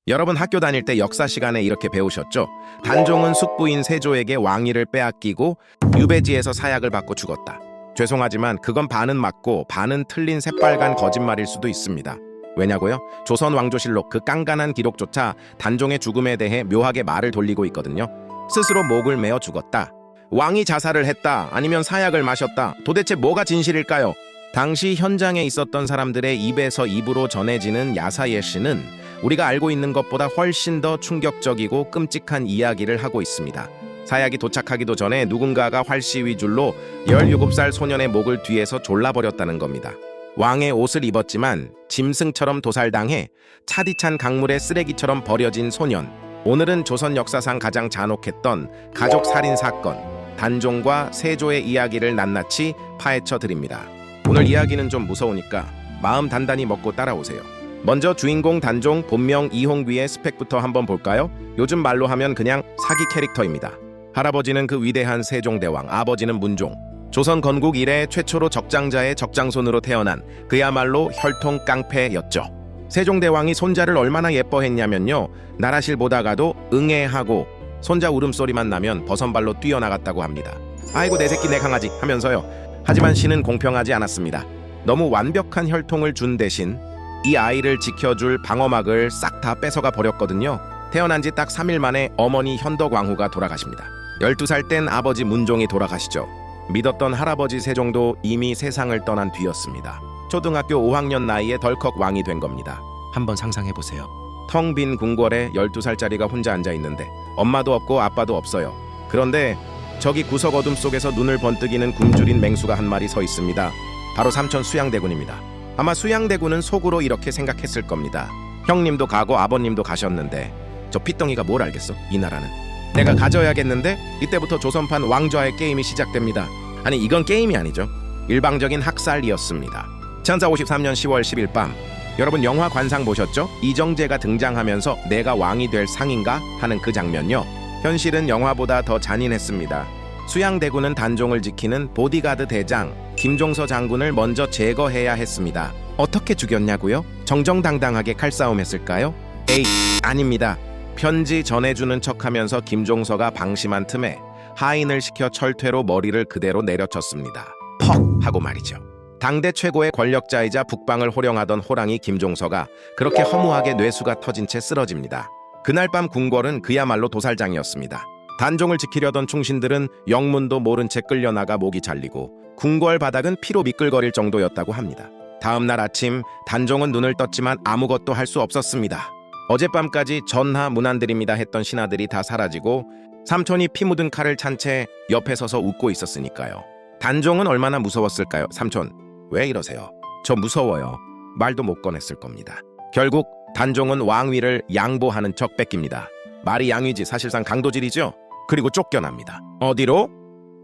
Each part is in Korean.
여러분 학교 다닐 때 역사 시간에 이렇게 배우셨죠? 단종은 숙부인 세조에게 왕위를 빼앗기고 유배지에서 사약을 받고 죽었다. 죄송하지만 그건 반은 맞고 반은 틀린 새빨간 거짓말일 수도 있습니다. 왜냐고요? 조선 왕조실록 그 깐깐한 기록조차 단종의 죽음에 대해 묘하게 말을 돌리고 있거든요. 스스로 목을 메어 죽었다. 왕이 자살을 했다. 아니면 사약을 마셨다. 도대체 뭐가 진실일까요? 당시 현장에 있었던 사람들의 입에서 입으로 전해지는 야사예시는 우리가 알고 있는 것보다 훨씬 더 충격적이고 끔찍한 이야기를 하고 있습니다. 사약이 도착하기도 전에 누군가가 활시위줄로 17살 소년의 목을 뒤에서 졸라버렸다는 겁니다. 왕의 옷을 입었지만 짐승처럼 도살당해 차디찬 강물에 쓰레기처럼 버려진 소년. 오늘은 조선 역사상 가장 잔혹했던 가족 살인 사건, 단종과 세조의 이야기를 낱낱이 파헤쳐 드립니다. 오늘 이야기는 좀 무서우니까 마음 단단히 먹고 따라오세요. 먼저 주인공 단종 본명 이홍귀의 스펙부터 한번 볼까요? 요즘 말로 하면 그냥 사기 캐릭터입니다. 할아버지는 그 위대한 세종대왕, 아버지는 문종. 조선 건국 이래 최초로 적장자의 적장손으로 태어난 그야말로 혈통 깡패였죠. 세종대왕이 손자를 얼마나 예뻐했냐면요. 나라실 보다가도 응애하고 손자 울음소리만 나면 버선발로 뛰어나갔다고 합니다. 아이고 내 새끼 내 강아지 하면서요. 하지만 신은 공평하지 않았습니다. 너무 완벽한 혈통을 준 대신 이 아이를 지켜줄 방어막을 싹 다 뺏어가 버렸거든요. 태어난 지 딱 3일 만에 어머니 현덕왕후가 돌아가십니다. 12살 땐 아버지 문종이 돌아가시죠. 믿었던 할아버지 세종도 이미 세상을 떠난 뒤였습니다. 초등학교 5학년 나이에 덜컥 왕이 된 겁니다. 한번 상상해보세요. 텅 빈 궁궐에 12살짜리가 혼자 앉아있는데 엄마도 없고 아빠도 없어요. 그런데 저기 구석 어둠 속에서 눈을 번뜩이는 굶주린 맹수가 한 마리 서 있습니다. 바로 삼촌 수양대군입니다. 아마 수양대군은 속으로 이렇게 생각했을 겁니다. 형님도 가고 아버님도 가셨는데 저 핏덩이가 뭘 알겠어? 이 나라는. 내가 가져야겠는데 이때부터 조선판 왕좌의 게임이 시작됩니다. 아니 이건 게임이 아니죠. 일방적인 학살이었습니다. 1453년 10월 10일 밤 여러분 영화 관상 보셨죠? 이정재가 등장하면서 내가 왕이 될 상인가? 하는 그 장면요. 현실은 영화보다 더 잔인했습니다. 수양대군은 단종을 지키는 보디가드 대장 김종서 장군을 먼저 제거해야 했습니다. 어떻게 죽였냐고요? 정정당당하게 칼싸움했을까요? 에이, 아닙니다. 편지 전해주는 척하면서 김종서가 방심한 틈에 하인을 시켜 철퇴로 머리를 그대로 내려쳤습니다. 퍽! 하고 말이죠. 당대 최고의 권력자이자 북방을 호령하던 호랑이 김종서가 그렇게 허무하게 뇌수가 터진 채 쓰러집니다. 그날 밤 궁궐은 그야말로 도살장이었습니다. 단종을 지키려던 충신들은 영문도 모른 채 끌려나가 목이 잘리고 궁궐 바닥은 피로 미끌거릴 정도였다고 합니다. 다음 날 아침 단종은 눈을 떴지만 아무것도 할 수 없었습니다. 어젯밤까지 전하 문안드립니다 했던 신하들이 다 사라지고 삼촌이 피 묻은 칼을 찬 채 옆에 서서 웃고 있었으니까요. 단종은 얼마나 무서웠을까요? 삼촌, 왜 이러세요? 저 무서워요. 말도 못 꺼냈을 겁니다. 결국 단종은 왕위를 양보하는 척 뺏깁니다. 말이 양위지 사실상 강도질이죠? 그리고 쫓겨납니다. 어디로?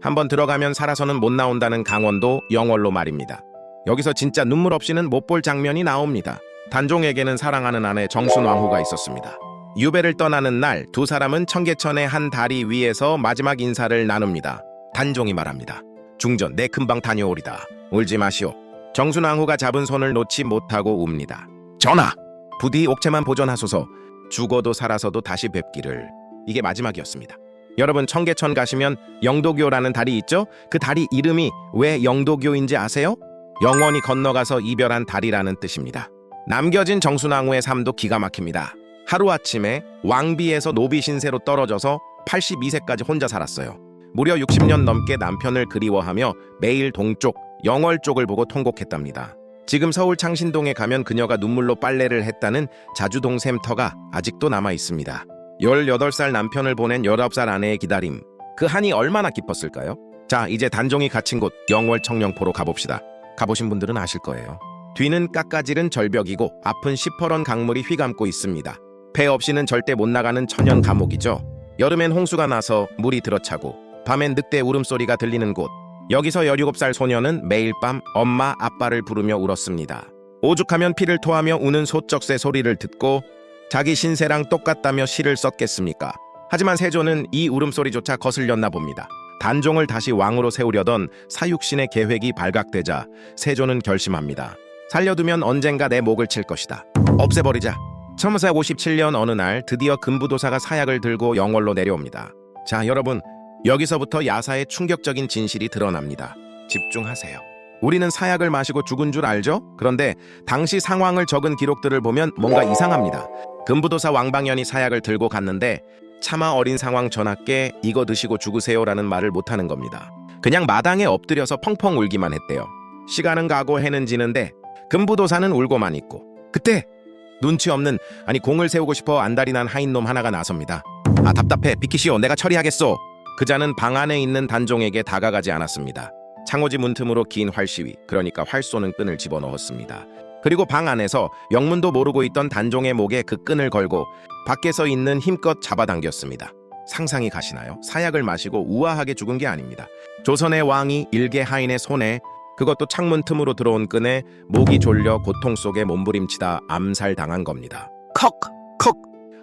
한번 들어가면 살아서는 못 나온다는 강원도 영월로 말입니다. 여기서 진짜 눈물 없이는 못 볼 장면이 나옵니다. 단종에게는 사랑하는 아내 정순왕후가 있었습니다. 유배를 떠나는 날 두 사람은 청계천의 한 다리 위에서 마지막 인사를 나눕니다. 단종이 말합니다. 중전 내 금방 다녀오리다. 울지 마시오. 정순왕후가 잡은 손을 놓지 못하고 웁니다. 전하! 부디 옥체만 보존하소서. 죽어도 살아서도 다시 뵙기를. 이게 마지막이었습니다. 여러분 청계천 가시면 영도교라는 다리 있죠? 그 다리 이름이 왜 영도교인지 아세요? 영원히 건너가서 이별한 다리라는 뜻입니다. 남겨진 정순왕후의 삶도 기가 막힙니다. 하루아침에 왕비에서 노비 신세로 떨어져서 82세까지 혼자 살았어요. 무려 60년 넘게 남편을 그리워하며 매일 동쪽, 영월 쪽을 보고 통곡했답니다. 지금 서울 창신동에 가면 그녀가 눈물로 빨래를 했다는 자주동 샘터가 아직도 남아 있습니다. 18살 남편을 보낸 19살 아내의 기다림. 그 한이 얼마나 깊었을까요? 자, 이제 단종이 갇힌 곳 영월 청령포로 가봅시다. 가보신 분들은 아실 거예요. 뒤는 깎아지른 절벽이고 앞은 시퍼런 강물이 휘감고 있습니다. 배 없이는 절대 못 나가는 천연 감옥이죠. 여름엔 홍수가 나서 물이 들어차고 밤엔 늑대 울음소리가 들리는 곳. 여기서 17살 소녀는 매일 밤 엄마 아빠를 부르며 울었습니다. 오죽하면 피를 토하며 우는 소쩍새 소리를 듣고 자기 신세랑 똑같다며 시를 썼겠습니까? 하지만 세조는 이 울음소리조차 거슬렸나 봅니다. 단종을 다시 왕으로 세우려던 사육신의 계획이 발각되자 세조는 결심합니다. 살려두면 언젠가 내 목을 칠 것이다. 없애버리자. 1457년 어느 날 드디어 금부도사가 사약을 들고 영월로 내려옵니다. 자, 여러분, 여기서부터 야사의 충격적인 진실이 드러납니다. 집중하세요. 우리는 사약을 마시고 죽은 줄 알죠? 그런데 당시 상황을 적은 기록들을 보면 뭔가 이상합니다. 금부도사 왕방연이 사약을 들고 갔는데 차마 어린 상황 전하께 이거 드시고 죽으세요라는 말을 못하는 겁니다. 그냥 마당에 엎드려서 펑펑 울기만 했대요. 시간은 가고 해는 지는데 금부도사는 울고만 있고, 그때 눈치 없는, 공을 세우고 싶어 안달이 난 하인놈 하나가 나섭니다. 아, 답답해, 비키시오, 내가 처리하겠소. 그자는 방 안에 있는 단종에게 다가가지 않았습니다. 창호지 문틈으로 긴 활시위, 그러니까 활 쏘는 끈을 집어넣었습니다. 그리고 방 안에서 영문도 모르고 있던 단종의 목에 그 끈을 걸고 밖에서 있는 힘껏 잡아당겼습니다. 상상이 가시나요? 사약을 마시고 우아하게 죽은 게 아닙니다. 조선의 왕이 일개 하인의 손에, 그것도 창문 틈으로 들어온 끈에 목이 졸려 고통 속에 몸부림치다 암살당한 겁니다. 컥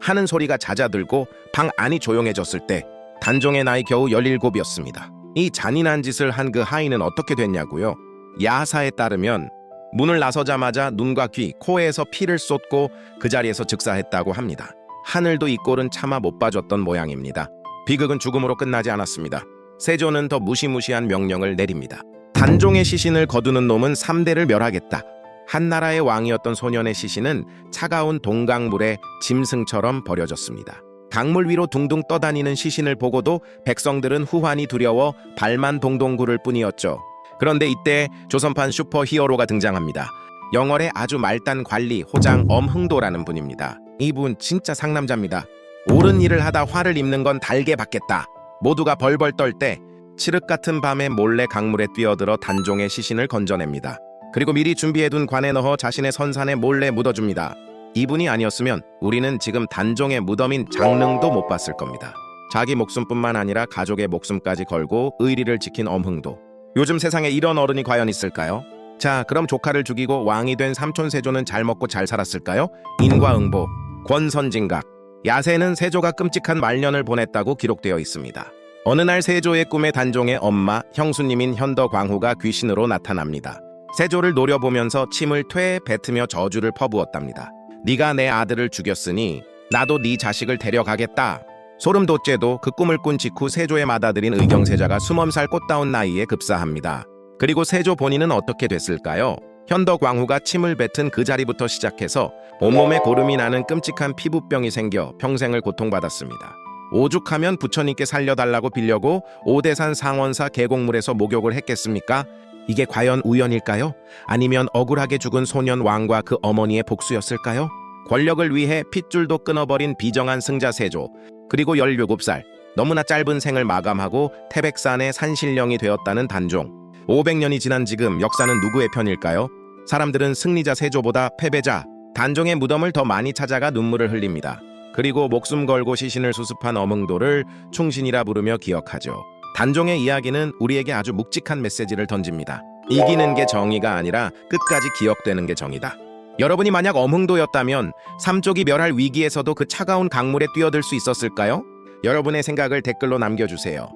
하는 소리가 잦아들고 방 안이 조용해졌을 때 단종의 나이 겨우 17이었습니다. 이 잔인한 짓을 한 그 하인은 어떻게 됐냐고요? 야사에 따르면 문을 나서자마자 눈과 귀, 코에서 피를 쏟고 그 자리에서 즉사했다고 합니다. 하늘도 이 꼴은 차마 못 봐줬던 모양입니다. 비극은 죽음으로 끝나지 않았습니다. 세조는 더 무시무시한 명령을 내립니다. 단종의 시신을 거두는 놈은 3대를 멸하겠다. 한나라의 왕이었던 소년의 시신은 차가운 동강물에 짐승처럼 버려졌습니다. 강물 위로 둥둥 떠다니는 시신을 보고도 백성들은 후환이 두려워 발만 동동 구를 뿐이었죠. 그런데 이때 조선판 슈퍼히어로가 등장합니다. 영월의 아주 말단 관리 호장 엄흥도라는 분입니다. 이분 진짜 상남자입니다. 옳은 일을 하다 화를 입는 건 달게 받겠다. 모두가 벌벌 떨 때 칠흑 같은 밤에 몰래 강물에 뛰어들어 단종의 시신을 건져냅니다. 그리고 미리 준비해둔 관에 넣어 자신의 선산에 몰래 묻어줍니다. 이분이 아니었으면 우리는 지금 단종의 무덤인 장릉도 못 봤을 겁니다. 자기 목숨뿐만 아니라 가족의 목숨까지 걸고 의리를 지킨 엄흥도. 요즘 세상에 이런 어른이 과연 있을까요? 자, 그럼 조카를 죽이고 왕이 된 삼촌 세조는 잘 먹고 잘 살았을까요? 인과응보, 권선징각. 야세는 세조가 끔찍한 말년을 보냈다고 기록되어 있습니다. 어느 날 세조의 꿈에 단종의 엄마, 형수님인 현덕광후가 귀신으로 나타납니다. 세조를 노려보면서 침을 퇴 뱉으며 저주를 퍼부었답니다. 네가 내 아들을 죽였으니 나도 네 자식을 데려가겠다. 소름 돋제도 그 꿈을 꾼 직후 세조에 맏아들인 의경세자가 수멈살 꽃다운 나이에 급사합니다. 그리고 세조 본인은 어떻게 됐을까요? 현덕왕후가 침을 뱉은 그 자리부터 시작해서 온몸에 고름이 나는 끔찍한 피부병이 생겨 평생을 고통받았습니다. 오죽하면 부처님께 살려달라고 빌려고 오대산 상원사 계곡물에서 목욕을 했겠습니까? 이게 과연 우연일까요? 아니면 억울하게 죽은 소년 왕과 그 어머니의 복수였을까요? 권력을 위해 핏줄도 끊어버린 비정한 승자 세조, 그리고 17살, 너무나 짧은 생을 마감하고 태백산의 산신령이 되었다는 단종. 500년이 지난 지금 역사는 누구의 편일까요? 사람들은 승리자 세조보다 패배자 단종의 무덤을 더 많이 찾아가 눈물을 흘립니다. 그리고 목숨 걸고 시신을 수습한 엄흥도를 충신이라 부르며 기억하죠. 단종의 이야기는 우리에게 아주 묵직한 메시지를 던집니다. 이기는 게 정의가 아니라 끝까지 기억되는 게 정의다. 여러분이 만약 엄흥도였다면 삼족이 멸할 위기에서도 그 차가운 강물에 뛰어들 수 있었을까요? 여러분의 생각을 댓글로 남겨주세요.